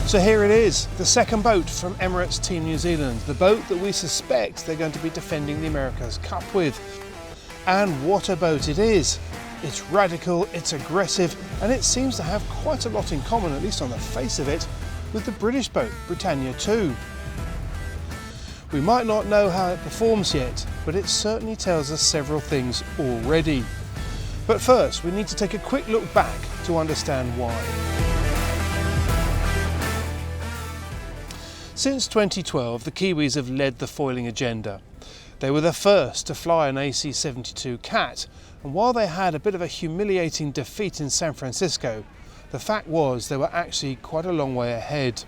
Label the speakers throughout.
Speaker 1: So here it is, the second boat from Emirates Team New Zealand, the boat that we suspect they're going to be defending the America's Cup with. And what a boat it is! It's radical, it's aggressive, and it seems to have quite a lot in common, at least on the face of it, with the British boat Britannia 2. We might not know how it performs yet, but it certainly tells us several things already. But first, we need to take a quick look back to understand why. Since 2012, the Kiwis have led the foiling agenda. They were the first to fly an AC-72 Cat, and while they had a bit of a humiliating defeat in San Francisco, the fact was they were actually quite a long way ahead.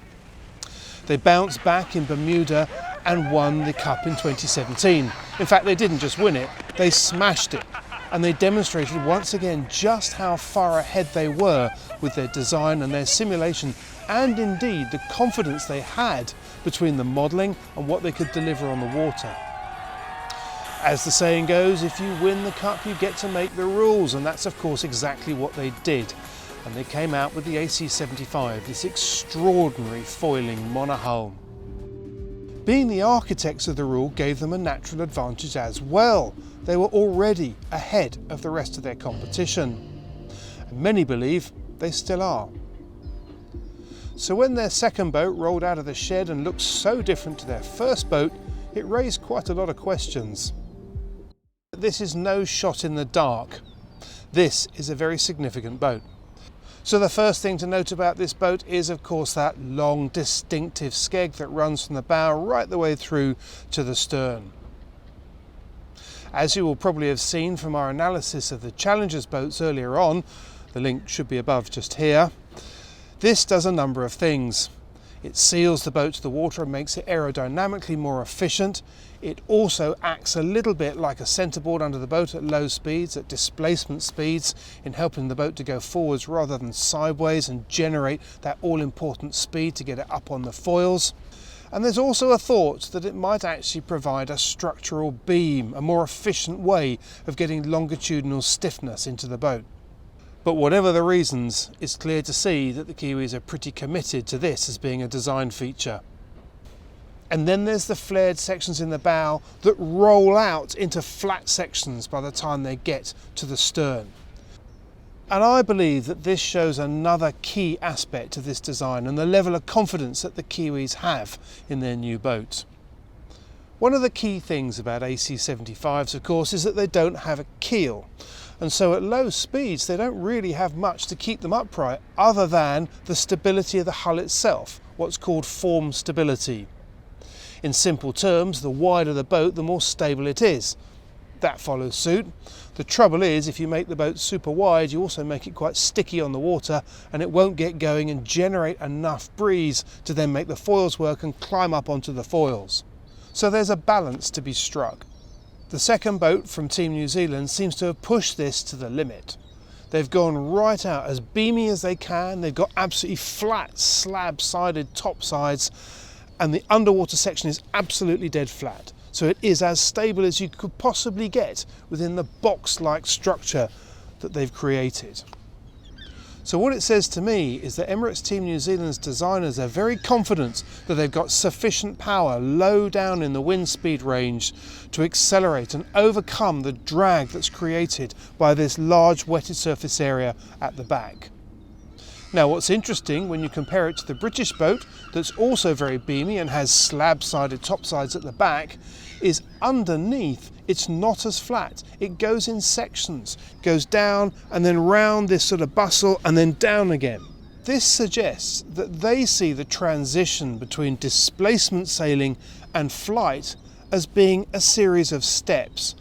Speaker 1: They bounced back in Bermuda and won the Cup in 2017. In fact, they didn't just win it, they smashed it. And they demonstrated once again just how far ahead they were with their design and their simulation, and indeed the confidence they had between the modelling and what they could deliver on the water. As the saying goes, if you win the Cup you get to make the rules, and that's of course exactly what they did. And they came out with the AC-75, this extraordinary foiling monohull. Being the architects of the rule gave them a natural advantage as well. They were already ahead of the rest of their competition. And many believe they still are. So when their second boat rolled out of the shed and looked so different to their first boat, it raised quite a lot of questions. This is no shot in the dark. This is a very significant boat. So the first thing to note about this boat is of course that long distinctive skeg that runs from the bow right the way through to the stern. As you will probably have seen from our analysis of the Challengers boats earlier on, the link should be above just here, this does a number of things. It seals the boat to the water and makes it aerodynamically more efficient. It also acts a little bit like a centreboard under the boat at low speeds, at displacement speeds, in helping the boat to go forwards rather than sideways and generate that all-important speed to get it up on the foils. And there's also a thought that it might actually provide a structural beam, a more efficient way of getting longitudinal stiffness into the boat. But whatever the reasons, it's clear to see that the Kiwis are pretty committed to this as being a design feature. And then there's the flared sections in the bow that roll out into flat sections by the time they get to the stern. And I believe that this shows another key aspect of this design and the level of confidence that the Kiwis have in their new boat. One of the key things about AC-75s, of course, is that they don't have a keel. And so at low speeds they don't really have much to keep them upright other than the stability of the hull itself, what's called form stability. In simple terms, the wider the boat, the more stable it is. That follows suit. The trouble is, if you make the boat super wide, you also make it quite sticky on the water and it won't get going and generate enough breeze to then make the foils work and climb up onto the foils. So there's a balance to be struck. The second boat from Team New Zealand seems to have pushed this to the limit. They've gone right out as beamy as they can. They've got absolutely flat slab-sided top sides and the underwater section is absolutely dead flat. So it is as stable as you could possibly get within the box-like structure that they've created. So what it says to me is that Emirates Team New Zealand's designers are very confident that they've got sufficient power low down in the wind speed range to accelerate and overcome the drag that's created by this large wetted surface area at the back. Now what's interesting when you compare it to the British boat that's also very beamy and has slab-sided topsides at the back is underneath it's not as flat. It goes in sections, goes down and then round this sort of bustle and then down again. This suggests that they see the transition between displacement sailing and flight as being a series of steps.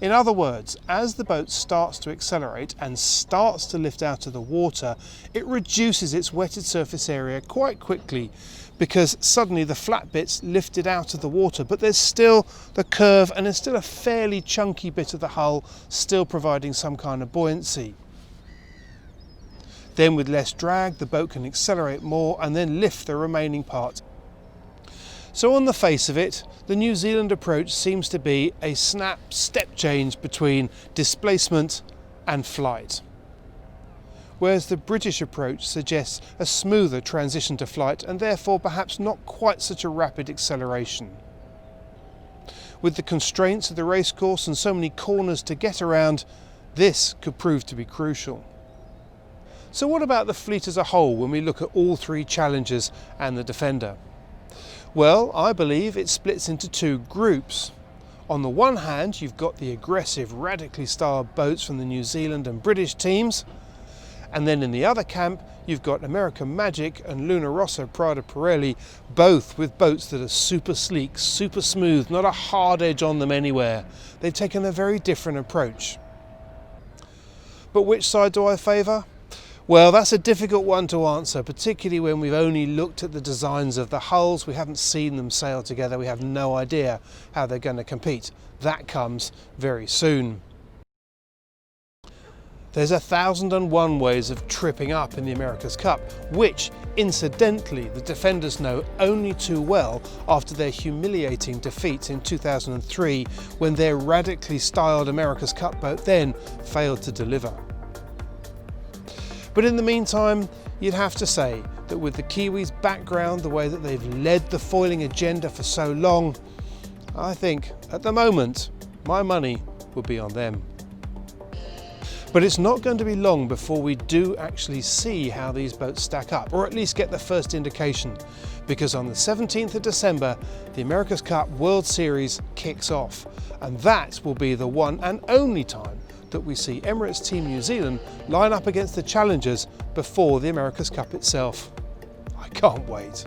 Speaker 1: In other words, as the boat starts to accelerate and starts to lift out of the water, it reduces its wetted surface area quite quickly because suddenly the flat bit's lifted out of the water, but there's still the curve and there's still a fairly chunky bit of the hull still providing some kind of buoyancy. Then with less drag, the boat can accelerate more and then lift the remaining part. So on the face of it, the New Zealand approach seems to be a snap step change between displacement and flight. whereas the British approach suggests a smoother transition to flight and therefore perhaps not quite such a rapid acceleration. With the constraints of the racecourse and so many corners to get around, this could prove to be crucial. So what about the fleet as a whole when we look at all three Challengers and the Defender? Well, I believe it splits into two groups. On the one hand, you've got the aggressive, radically styled boats from the New Zealand and British teams, and then in the other camp, you've got American Magic and Luna Rossa Prada Pirelli, both with boats that are super sleek, super smooth, not a hard edge on them anywhere. They've taken a very different approach. But which side do I favour? Well, that's a difficult one to answer, particularly when we've only looked at the designs of the hulls. We haven't seen them sail together. We have no idea how they're going to compete. That comes very soon. There's 1,001 ways of tripping up in the America's Cup, which, incidentally, the Defenders know only too well after their humiliating defeat in 2003, when their radically styled America's Cup boat then failed to deliver. But in the meantime, you'd have to say that with the Kiwis' background, the way that they've led the foiling agenda for so long, I think, at the moment, my money would be on them. But it's not going to be long before we do actually see how these boats stack up, or at least get the first indication, because on the 17th of December, the America's Cup World Series kicks off, and that will be the one and only time that we see Emirates Team New Zealand line up against the Challengers before the America's Cup itself. I can't wait.